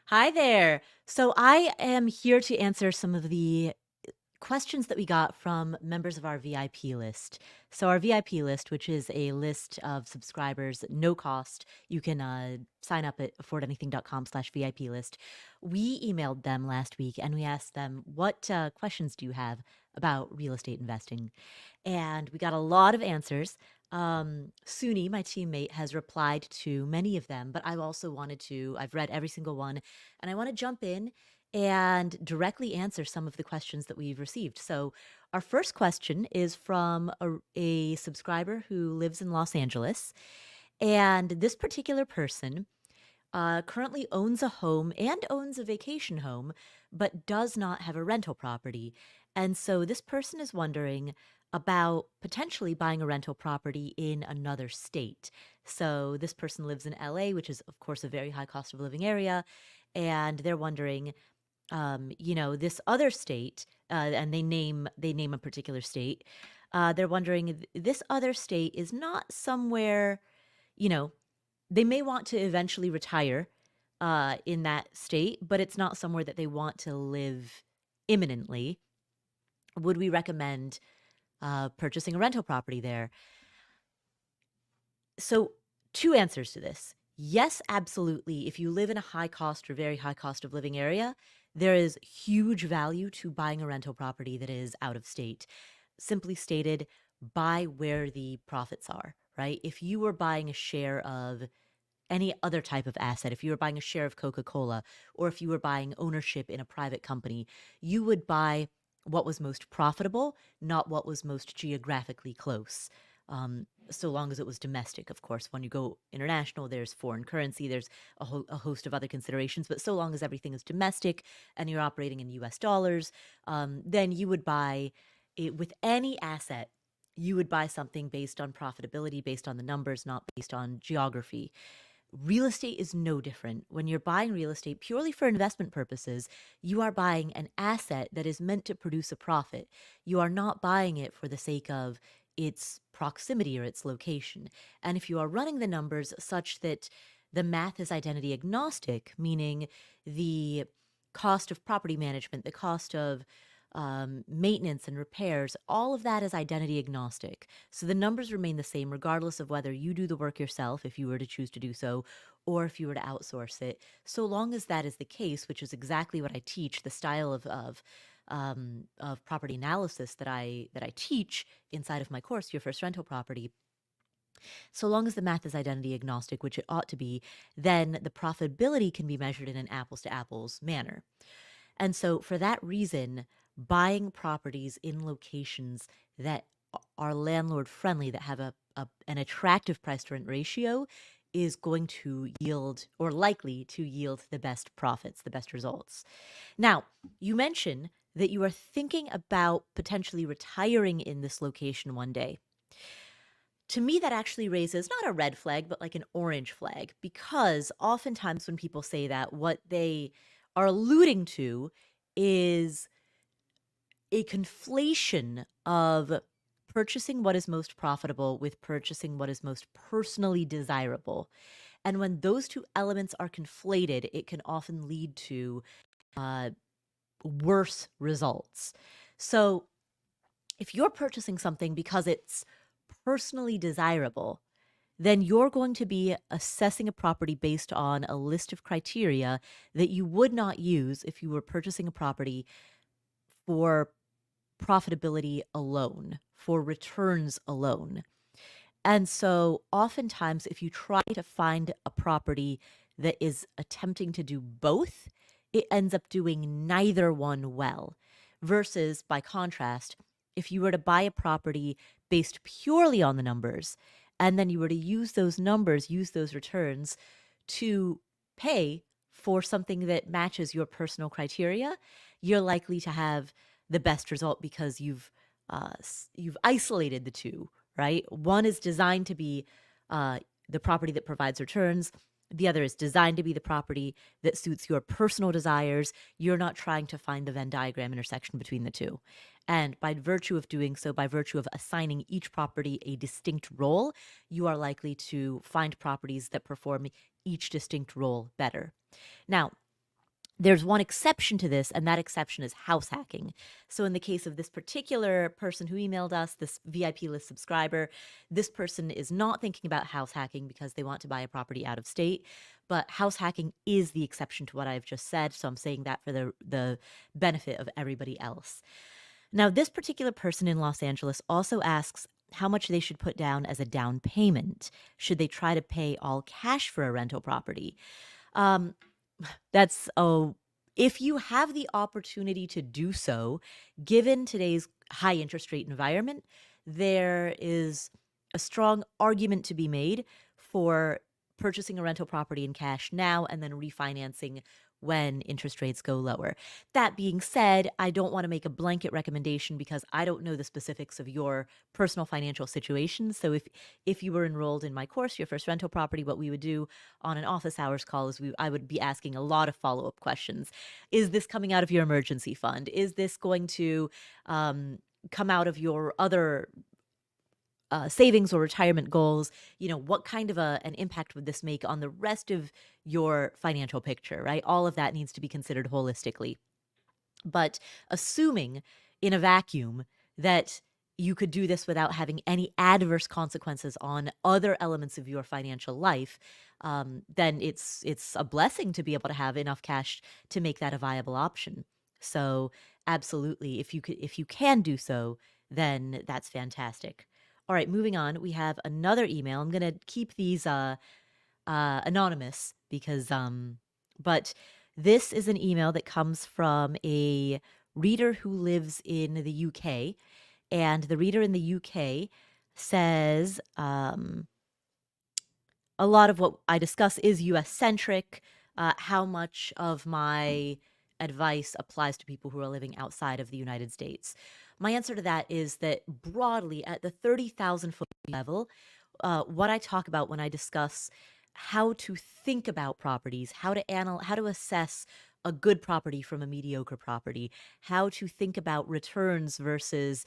Hi there. So I am here to answer some of the questions that we got from members of our VIP list. So our VIP list, which is a list of subscribers, no cost, you can sign up at affordanything.com/VIP list. We emailed them last week and we asked them, what questions do you have about real estate investing? And we got a lot of answers. Suni, my teammate, has replied to many of them, but I've read every single one, and I want to jump in and directly answer some of the questions that we've received. So, our first question is from a subscriber who lives in Los Angeles. And this particular person currently owns a home and owns a vacation home, but does not have a rental property. And so this person is wondering about potentially buying a rental property in another state. So this person lives in LA, which is, of course, a very high cost of living area. And they're wondering, this other state, and they name a particular state. They're wondering this other state is not somewhere, you know, they may want to eventually retire in that state, but it's not somewhere that they want to live imminently. Would we recommend purchasing a rental property there? So, two answers to this. Yes, absolutely. If you live in a high cost or very high cost of living area, there is huge value to buying a rental property that is out of state. Simply stated, buy where the profits are, right? If you were buying a share of any other type of asset, if you were buying a share of Coca-Cola or if you were buying ownership in a private company, you would buy what was most profitable, not what was most geographically close. So long as it was domestic, of course. When you go international, there's foreign currency, there's a host of other considerations. But so long as everything is domestic and you're operating in US dollars, then you would buy it with any asset. You would buy something based on profitability, based on the numbers, not based on geography. Real estate is no different. When you're buying real estate purely for investment purposes, you are buying an asset that is meant to produce a profit. You are not buying it for the sake of its proximity or its location. And if you are running the numbers such that the math is identity agnostic, meaning the cost of property management, the cost of maintenance and repairs, all of that is identity agnostic. So the numbers remain the same regardless of whether you do the work yourself, if you were to choose to do so, or if you were to outsource it. So long as that is the case, which is exactly what I teach, the style of property analysis that I teach inside of my course, Your First Rental Property. So long as the math is identity agnostic, which it ought to be, then the profitability can be measured in an apples to apples manner. And so, for that reason, buying properties in locations that are landlord friendly, that have an attractive price to rent ratio, is going to yield or likely to yield the best profits, the best results. Now, you mentioned that you are thinking about potentially retiring in this location one day. To me, that actually raises not a red flag, but like an orange flag, because oftentimes when people say that, what they are alluding to is a conflation of purchasing what is most profitable with purchasing what is most personally desirable. And when those two elements are conflated, it can often lead to uh, worse results. So if you're purchasing something because it's personally desirable, then you're going to be assessing a property based on a list of criteria that you would not use if you were purchasing a property for profitability alone, for returns alone. And so, oftentimes, if you try to find a property that is attempting to do both, it ends up doing neither one well. Versus, by contrast, if you were to buy a property based purely on the numbers, and then you were to use those numbers, use those returns to pay for something that matches your personal criteria, you're likely to have the best result because you've isolated the two, right? One is designed to be the property that provides returns. The other is designed to be the property that suits your personal desires. You're not trying to find the Venn diagram intersection between the two. And by virtue of doing so, by virtue of assigning each property a distinct role, you are likely to find properties that perform each distinct role better. Now, There's one exception to this, and that exception is house hacking. So in the case of this particular person who emailed us, this VIP list subscriber, this person is not thinking about house hacking because they want to buy a property out of state, but house hacking is the exception to what I've just said. So I'm saying that for the benefit of everybody else. Now, this particular person in Los Angeles also asks how much they should put down as a down payment. Should they try to pay all cash for a rental property? Um, that's if you have the opportunity to do so, given today's high interest rate environment, there is a strong argument to be made for purchasing a rental property in cash now and then refinancing when interest rates go lower. That being said, I don't want to make a blanket recommendation because I don't know the specifics of your personal financial situation. So if you were enrolled in my course, your first rental property, what we would do on an office hours call is I would be asking a lot of follow-up questions. Is this coming out of your emergency fund? Is this going to come out of your other savings or retirement goals? What kind of an impact would this make on the rest of your financial picture, right? All of that needs to be considered holistically. But assuming in a vacuum that you could do this without having any adverse consequences on other elements of your financial life, then it's a blessing to be able to have enough cash to make that a viable option. So absolutely, if you can do so, then that's fantastic. All right, moving on. We have another email. I'm going to keep these anonymous because, but this is an email that comes from a reader who lives in the UK. And the reader in the UK says, a lot of what I discuss is US centric. How much of my advice applies to people who are living outside of the United States? My answer to that is that broadly at the 30,000 foot level, what I talk about when I discuss how to think about properties, how to assess a good property from a mediocre property, how to think about returns versus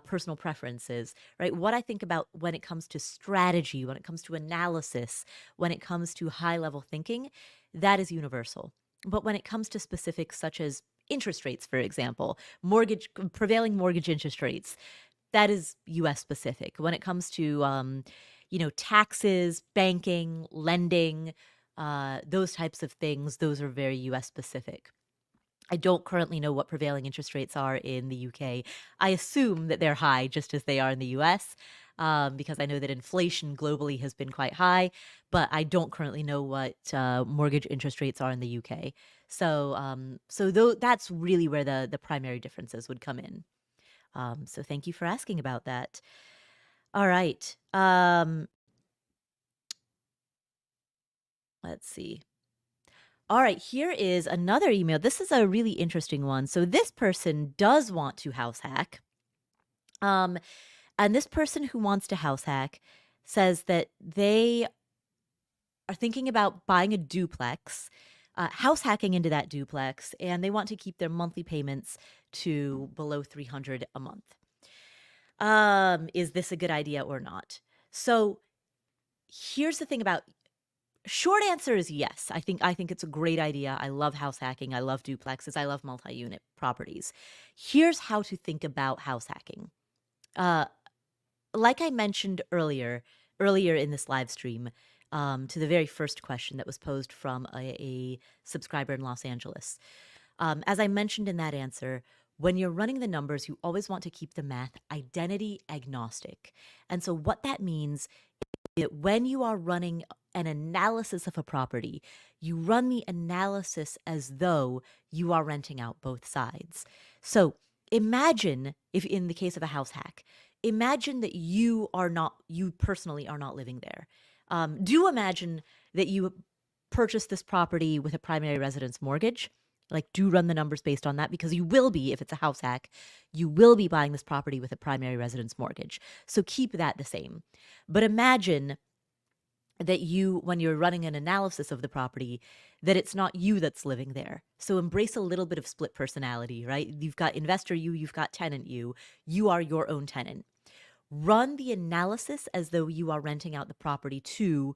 personal preferences, right? What I think about when it comes to strategy, when it comes to analysis, when it comes to high level thinking, that is universal. But when it comes to specifics such as interest rates, for example, prevailing mortgage interest rates, that is US specific. When it comes to taxes, banking, lending, those types of things, those are very US specific. I don't currently know what prevailing interest rates are in the UK. I assume that they're high, just as they are in the US, because I know that inflation globally has been quite high, but I don't currently know what mortgage interest rates are in the UK. So that's really where the primary differences would come in. So thank you for asking about that. All right. Let's see. All right, here is another email. This is a really interesting one. So this person does want to house hack. And this person who wants to house hack says that they are thinking about buying a duplex, house hacking into that duplex, and they want to keep their monthly payments to below $300 a month. Is this a good idea or not? So here's the thing about short answer is yes. I think it's a great idea. I love house hacking. I love duplexes. I love multi-unit properties. Here's how to think about house hacking. Like I mentioned earlier in this live stream, to the very first question that was posed from a subscriber in Los Angeles. As I mentioned in that answer, when you're running the numbers, you always want to keep the math identity agnostic. And so what that means is that when you are running an analysis of a property, you run the analysis as though you are renting out both sides. So imagine if in the case of a house hack, imagine that you personally are not living there. Do imagine that you purchased this property with a primary residence mortgage. Like, do run the numbers based on that, because you will be, if it's a house hack, you will be buying this property with a primary residence mortgage. So keep that the same. But imagine that when you're running an analysis of the property, that it's not you that's living there. So embrace a little bit of split personality, right? You've got investor you, you've got tenant you. You are your own tenant. Run the analysis as though you are renting out the property to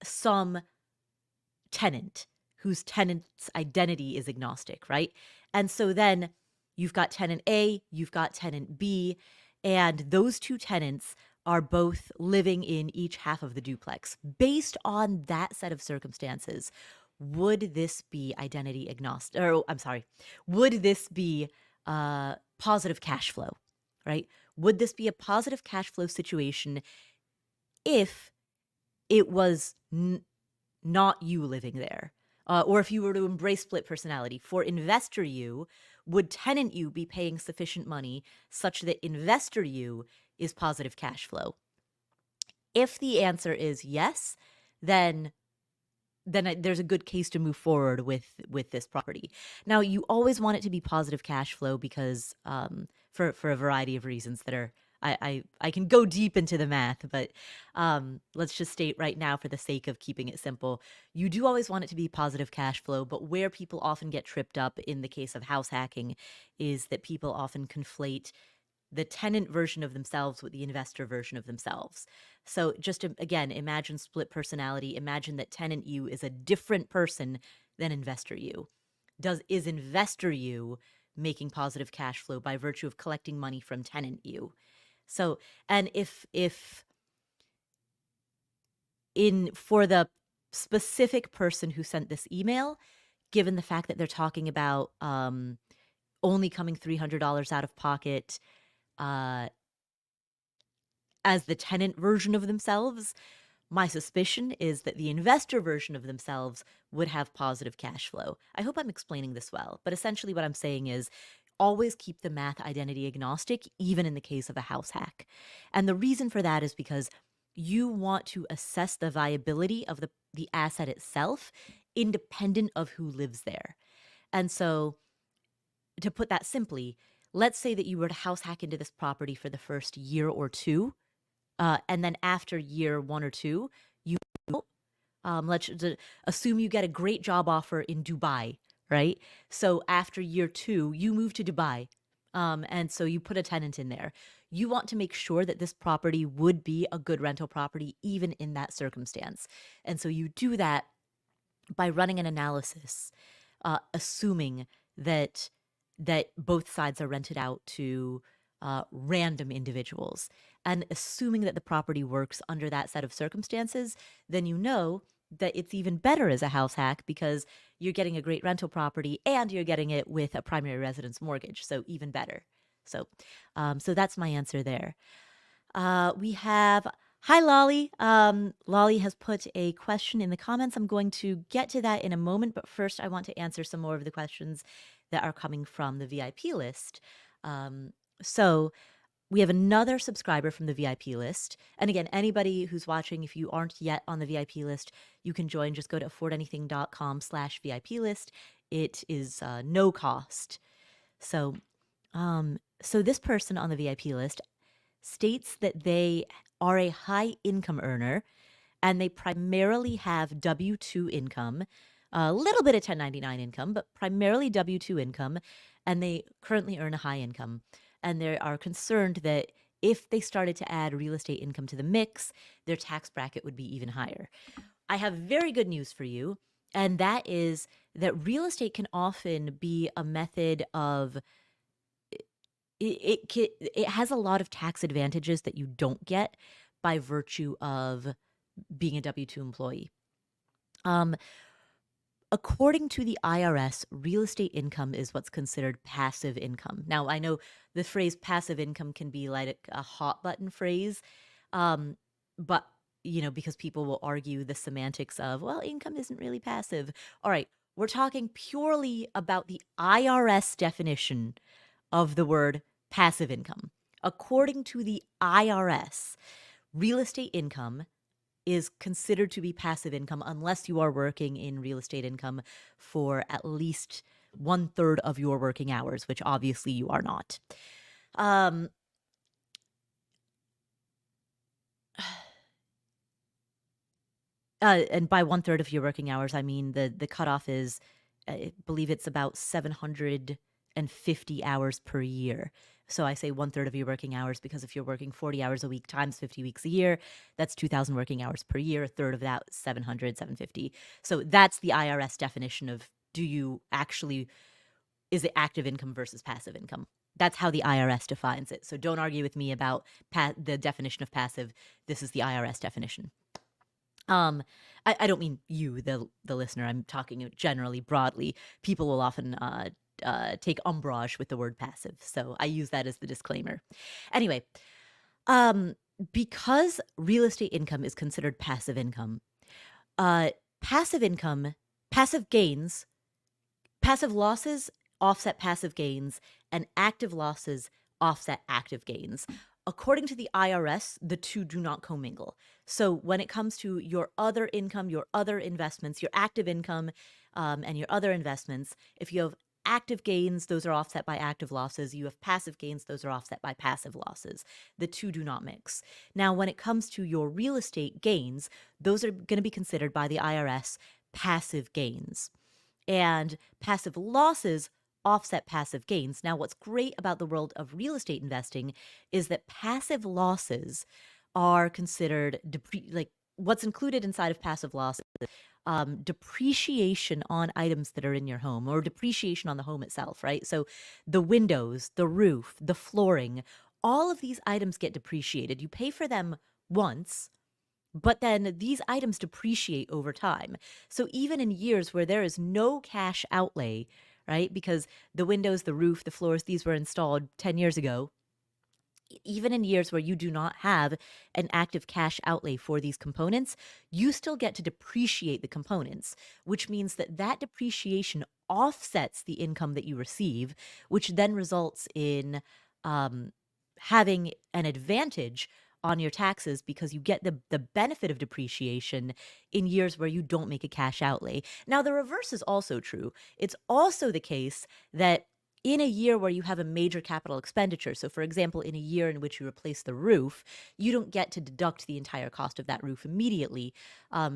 some tenant. whose tenant's identity is agnostic, right? And so then you've got tenant A, you've got tenant B, and those two tenants are both living in each half of the duplex. Based on that set of circumstances, would this be identity agnostic? Or I'm sorry, would this be positive cash flow, right? Would this be a positive cash flow situation if it was not you living there? Or if you were to embrace split personality? For investor you, would tenant you be paying sufficient money such that investor you is positive cash flow? If the answer is yes, then there's a good case to move forward with this property. Now, you always want it to be positive cash flow because for a variety of reasons that are I can go deep into the math, but let's just state right now, for the sake of keeping it simple, you do always want it to be positive cash flow. But where people often get tripped up in the case of house hacking is that people often conflate the tenant version of themselves with the investor version of themselves. So just again, imagine split personality. Imagine that tenant you is a different person than investor you. Is investor you making positive cash flow by virtue of collecting money from tenant you? So, and if for the specific person who sent this email, given the fact that they're talking about only coming $300 out of pocket as the tenant version of themselves, my suspicion is that the investor version of themselves would have positive cash flow. I hope I'm explaining this well, but essentially what I'm saying is always keep the math identity agnostic, even in the case of a house hack. And the reason for that is because you want to assess the viability of the asset itself, independent of who lives there. And so, to put that simply, let's say that you were to house hack into this property for the first year or two, and then after year 1 or 2, you let's assume you get a great job offer in Dubai, right? So after year 2, you move to Dubai, and so you put a tenant in there. You want to make sure that this property would be a good rental property, even in that circumstance. And so you do that by running an analysis, assuming that both sides are rented out to random individuals, and assuming that the property works under that set of circumstances, then you know that it's even better as a house hack because you're getting a great rental property and you're getting it with a primary residence mortgage, so even better. So that's my answer there. We have, hi, Lolly. Lolly has put a question in the comments. I'm going to get to that in a moment, but first I want to answer some more of the questions that are coming from the VIP list. So we have another subscriber from the VIP list. And again, anybody who's watching, if you aren't yet on the VIP list, you can join. Just go to affordanything.com/VIP list. It is no cost. So, so this person on the VIP list states that they are a high income earner and they primarily have W-2 income, a little bit of 1099 income, but primarily W-2 income, and they currently earn a high income. And they are concerned that if they started to add real estate income to the mix, their tax bracket would be even higher. I have very good news for you, and that is that real estate can often be a method of it has a lot of tax advantages that you don't get by virtue of being a W-2 employee. According to the IRS, real estate income is what's considered passive income. Now, I know the phrase passive income can be like a hot button phrase, but because people will argue the semantics of, well, income isn't really passive. All right, we're talking purely about the IRS definition of the word passive income. According to the IRS, real estate income is considered to be passive income unless you are working in real estate income for at least 1/3 of your working hours, which obviously you are not. And by 1/3 of your working hours, I mean the cutoff is, I believe it's about 750 hours per year. So I say 1/3 of your working hours, because if you're working 40 hours a week times 50 weeks a year, that's 2,000 working hours per year. A third of that, 700, 750. So that's the IRS definition of, is it active income versus passive income? That's how the IRS defines it. So don't argue with me about the definition of passive. This is the IRS definition. I don't mean you, the listener. I'm talking generally, broadly. People will often take umbrage with the word passive, so I use that as the disclaimer. Anyway, because real estate income is considered passive income, passive income, passive gains, passive losses offset passive gains, and active losses offset active gains. According to the IRS, the two do not commingle. So when it comes to your other income, your other investments, your active income, and your other investments, if you have active gains, those are offset by active losses. You have passive gains, those are offset by passive losses. The two do not mix. Now, when it comes to your real estate gains, those are going to be considered by the IRS passive gains. And passive losses offset passive gains. Now, what's great about the world of real estate investing is that passive losses are considered what's included inside of passive losses, depreciation on items that are in your home, or depreciation on the home itself, right? So the windows, the roof, the flooring, all of these items get depreciated. You pay for them once, but then these items depreciate over time. So even in years where there is no cash outlay, right? Because the windows, the roof, the floors, these were installed 10 years ago. Even in years where you do not have an active cash outlay for these components, you still get to depreciate the components, which means that that depreciation offsets the income that you receive, which then results in having an advantage on your taxes, because you get the benefit of depreciation in years where you don't make a cash outlay. Now, the reverse is also true. It's also the case that in a year where you have a major capital expenditure, so for example, in a year in which you replace the roof, you don't get to deduct the entire cost of that roof immediately.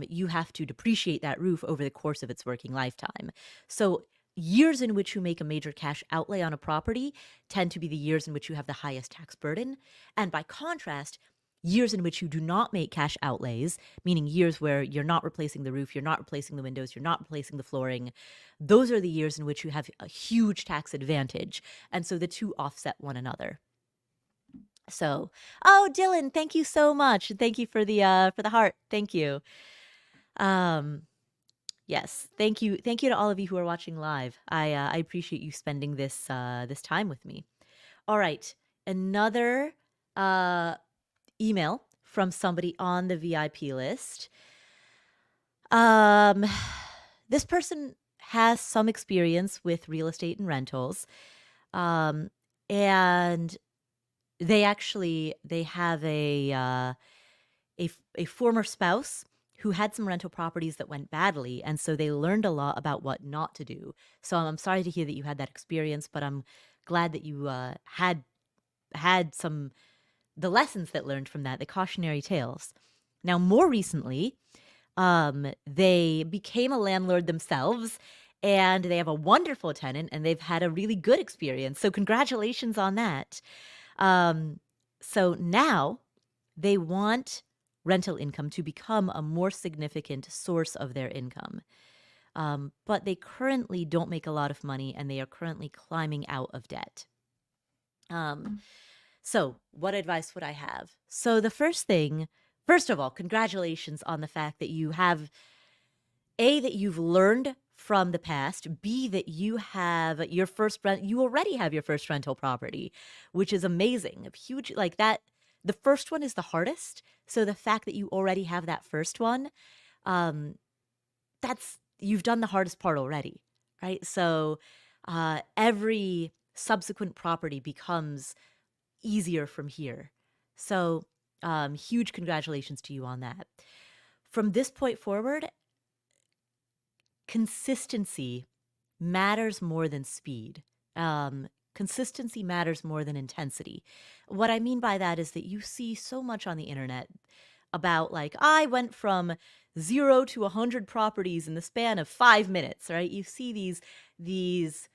You have to depreciate that roof over the course of its working lifetime. So years in which you make a major cash outlay on a property tend to be the years in which you have the highest tax burden. And by contrast, years in which you do not make cash outlays, meaning years where you're not replacing the roof, you're not replacing the windows, you're not replacing the flooring, those are the years in which you have a huge tax advantage. And so the two offset one another. So, oh, Dylan, thank you so much. Thank you for the heart. Thank you. Yes, thank you. Thank you to all of you who are watching live. I appreciate you spending this time with me. All right, another email from somebody on the VIP list. This person has some experience with real estate and rentals, and they have a former spouse who had some rental properties that went badly, and so they learned a lot about what not to do. So I'm sorry to hear that you had that experience, but I'm glad that you had the lessons that learned from that, the cautionary tales. Now, more recently, they became a landlord themselves, and they have a wonderful tenant, and they've had a really good experience. So congratulations on that. So now they want rental income to become a more significant source of their income. But they currently don't make a lot of money, and they are currently climbing out of debt. So what advice would I have? So the first of all, congratulations on the fact that you have, A, that you've learned from the past, B, that you have you already have your first rental property, which is amazing. Huge, like that. The first one is the hardest. So the fact that you already have that first one, you've done the hardest part already, right? So every subsequent property becomes easier from here. So huge congratulations to you on that. From this point forward, consistency matters more than speed. Consistency matters more than intensity. What I mean by that is that you see so much on the internet about, like, I went from 0 to 100 properties in the span of 5 minutes, right? You see these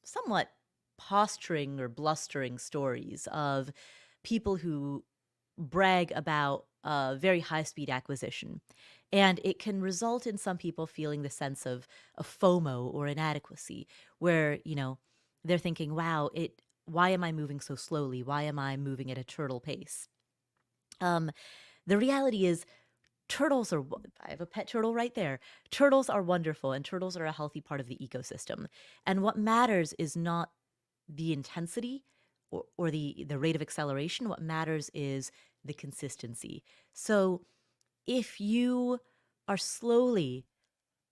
somewhat posturing or blustering stories of people who brag about very high-speed acquisition. And it can result in some people feeling the sense of FOMO or inadequacy, where, they're thinking, wow, why am I moving so slowly? Why am I moving at a turtle pace? Um, the reality is turtles are I have a pet turtle right there. Turtles are wonderful, and turtles are a healthy part of the ecosystem. And what matters is not the intensity or the rate of acceleration. What matters is the consistency. So if you are slowly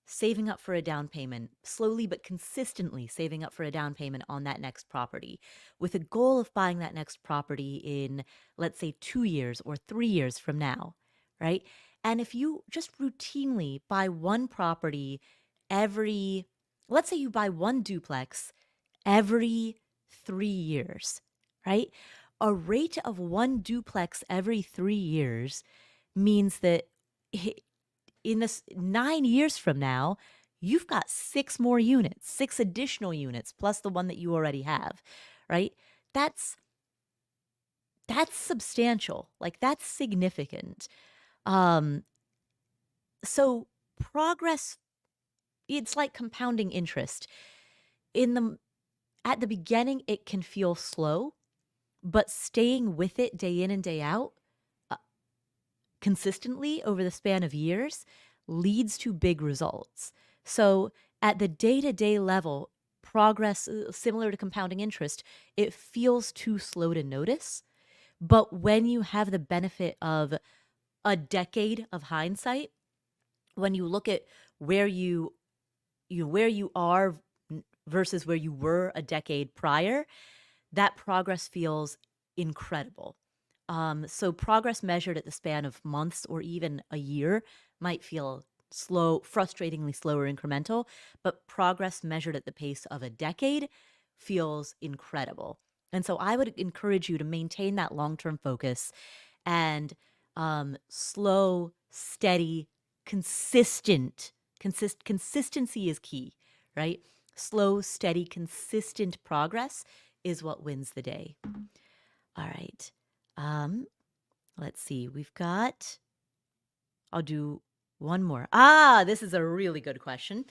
saving up for a down payment, slowly but consistently saving up for a down payment on that next property, with a goal of buying that next property in, let's say, 2 years or 3 years from now, right? And if you just routinely buy one property every, let's say you buy one duplex every 3 years, right? A rate of one duplex every 3 years means that in this 9 years from now, you've got 6 more units, 6 additional units, plus the one that you already have, right? That's substantial. Like, that's significant. Um, so progress, it's like compounding interest. At the beginning, it can feel slow, but staying with it day in and day out, uh, consistently over the span of years, leads to big results. So at the day-to-day level, progress, similar to compounding interest, it feels too slow to notice. But when you have the benefit of a decade of hindsight, when you look at where where you are versus where you were a decade prior, that progress feels incredible. So progress measured at the span of months or even a year might feel slow, frustratingly slow or incremental, but progress measured at the pace of a decade feels incredible. And so I would encourage you to maintain that long-term focus and slow, steady, consistency is key, right? Slow, steady, consistent progress is what wins the day. All right. Let's see. I'll do one more. This is a really good question.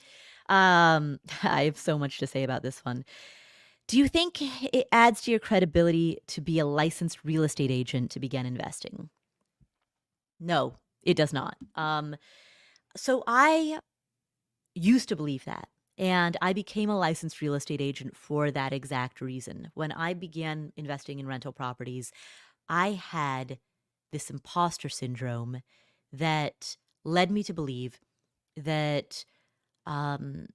I have so much to say about this one. Do you think it adds to your credibility to be a licensed real estate agent to begin investing? No, it does not. So I used to believe that. And I became a licensed real estate agent for that exact reason. When I began investing in rental properties, I had this imposter syndrome that led me to believe that um,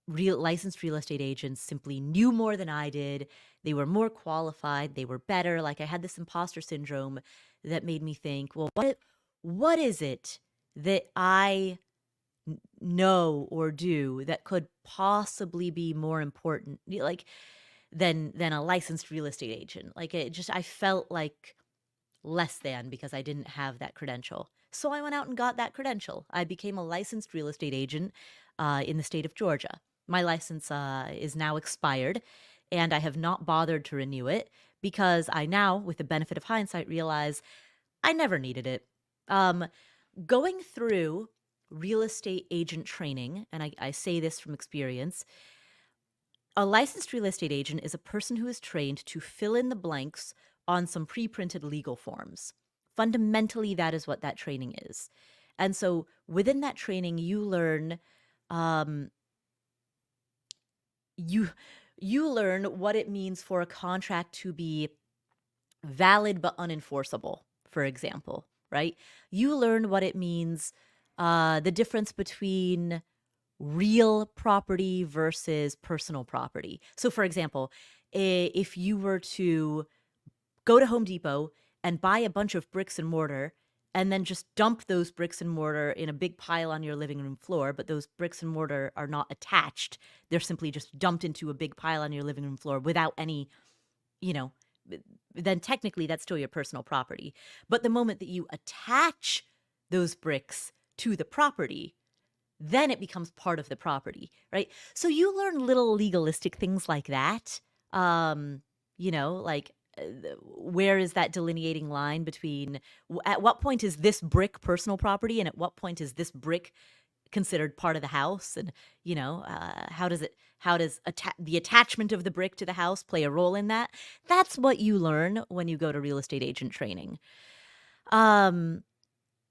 licensed real estate agents simply knew more than I did. They were more qualified. They were better. Like, I had this imposter syndrome that made me think, well, what is it that I know or do that could possibly be more important, like, than a licensed real estate agent? Like, I felt like less than because I didn't have that credential. So I went out and got that credential. I became a licensed real estate agent in the state of Georgia. My license is now expired, and I have not bothered to renew it because I now, with the benefit of hindsight, realize I never needed it. Going through real estate agent training, and I say this from experience, a licensed real estate agent is a person who is trained to fill in the blanks on some pre-printed legal forms. Fundamentally, that is what that training is. And so within that training, you learn um, you you learn what it means for a contract to be valid but unenforceable, for example, right? You learn what it means, the difference between real property versus personal property. So, for example, if you were to go to Home Depot and buy a bunch of bricks and mortar and then just dump those bricks and mortar in a big pile on your living room floor, but those bricks and mortar are not attached, they're simply just dumped into a big pile on your living room floor without any, you know, then technically that's still your personal property. But the moment that you attach those bricks to the property, then it becomes part of the property, right? So you learn little legalistic things like that Um, like, where is that delineating line between at what point is this brick personal property and at what point is this brick considered part of the house? And how does the attachment of the brick to the house play a role in that? That's what you learn when you go to real estate agent training. um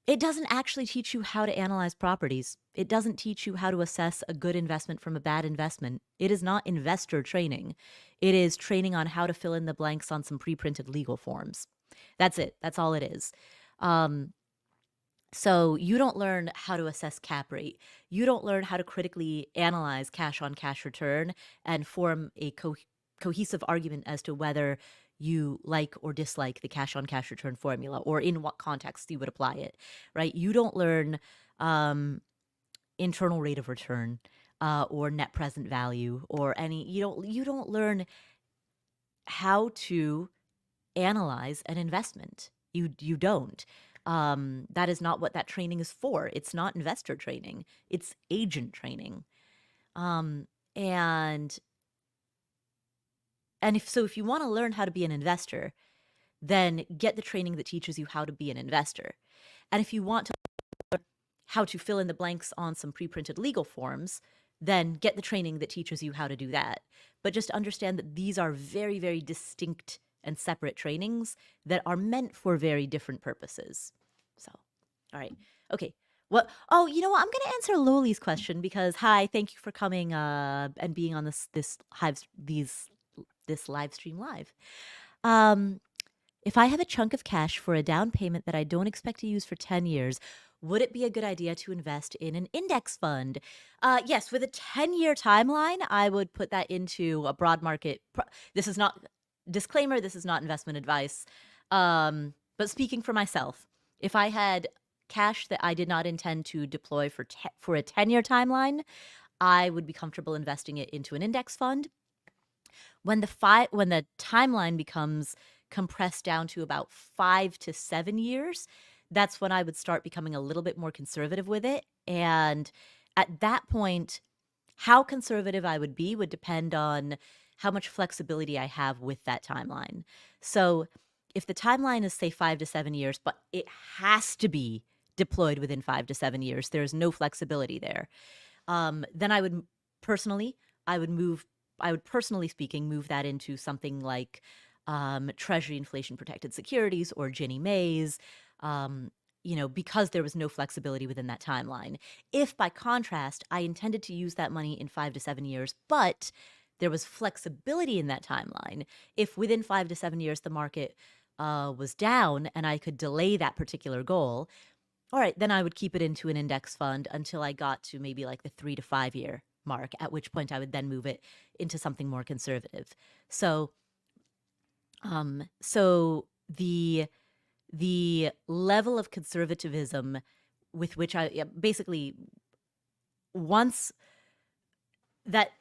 it doesn't actually teach you how to analyze properties. It doesn't teach you how to assess a good investment from a bad investment. It is not investor training. It is training on how to fill in the blanks on some pre-printed legal forms. That's it. That's all it is. Um, so you don't learn how to assess cap rate. You don't learn how to critically analyze cash on cash return and form a cohesive argument as to whether you like or dislike the cash on cash return formula or in what context you would apply it, right? You don't learn um, internal rate of return or net present value or any. You don't learn how to analyze an investment. You don't. That is not what that training is for. It's not investor training. It's agent training. Um, and if you want to learn how to be an investor, then get the training that teaches you how to be an investor. And if you want to learn how to fill in the blanks on some pre-printed legal forms, then get the training that teaches you how to do that. But just understand that these are very, very distinct and separate trainings that are meant for very different purposes. So, all right. Okay. What? Oh, you know what? I'm going to answer Loli's question because hi, thank you for coming and being on this live stream live. Um, if I have a chunk of cash for a down payment that I don't expect to use for 10 years, would it be a good idea to invest in an index fund? Yes, with a 10-year timeline, I would put that into a broad market. This is not, disclaimer, this is not investment advice. But speaking for myself, if I had cash that I did not intend to deploy for a 10-year timeline, I would be comfortable investing it into an index fund. When the timeline becomes compressed down to about 5 to 7 years, that's when I would start becoming a little bit more conservative with it. And at that point, how conservative I would be would depend on how much flexibility I have with that timeline. So if the timeline is, say, 5 to 7 years, but it has to be deployed within 5 to 7 years, there's no flexibility there. Then personally, I would personally speaking, move that into something like Treasury inflation protected securities or Ginnie Mae's, because there was no flexibility within that timeline. If by contrast, I intended to use that money in 5 to 7 years, but there was flexibility in that timeline, if within 5 to 7 years the market was down and I could delay that particular goal, all right, then I would keep it into an index fund until I got to maybe like the 3 to 5 year mark, at which point I would then move it into something more conservative. So, the level of conservatism with which basically once that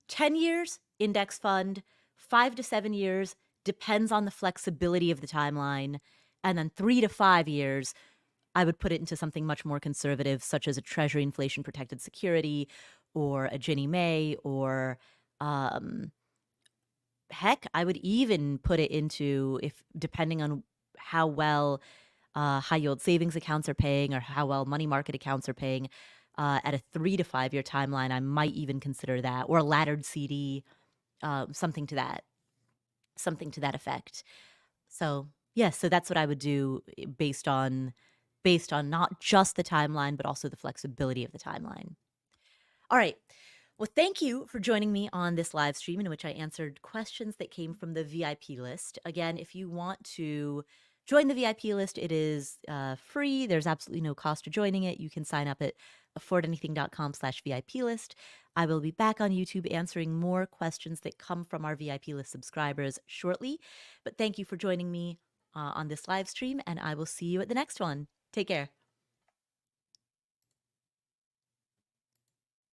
10 years index fund, 5 to 7 years depends on the flexibility of the timeline, and then 3 to 5 years I would put it into something much more conservative, such as a Treasury inflation protected security or a Ginnie Mae, or heck, I would even put it into, if depending on how well high yield savings accounts are paying or how well money market accounts are paying, at a 3 to 5 year timeline, I might even consider that, or a laddered CD, something to that effect. So yes, so that's what I would do based on not just the timeline, but also the flexibility of the timeline. All right. Well, thank you for joining me on this live stream in which I answered questions that came from the VIP list. Again, if you want to join the VIP list, it is free. There's absolutely no cost to joining it. You can sign up at affordanything.com/VIP list. I will be back on YouTube answering more questions that come from our VIP list subscribers shortly. But thank you for joining me on this live stream, and I will see you at the next one. Take care.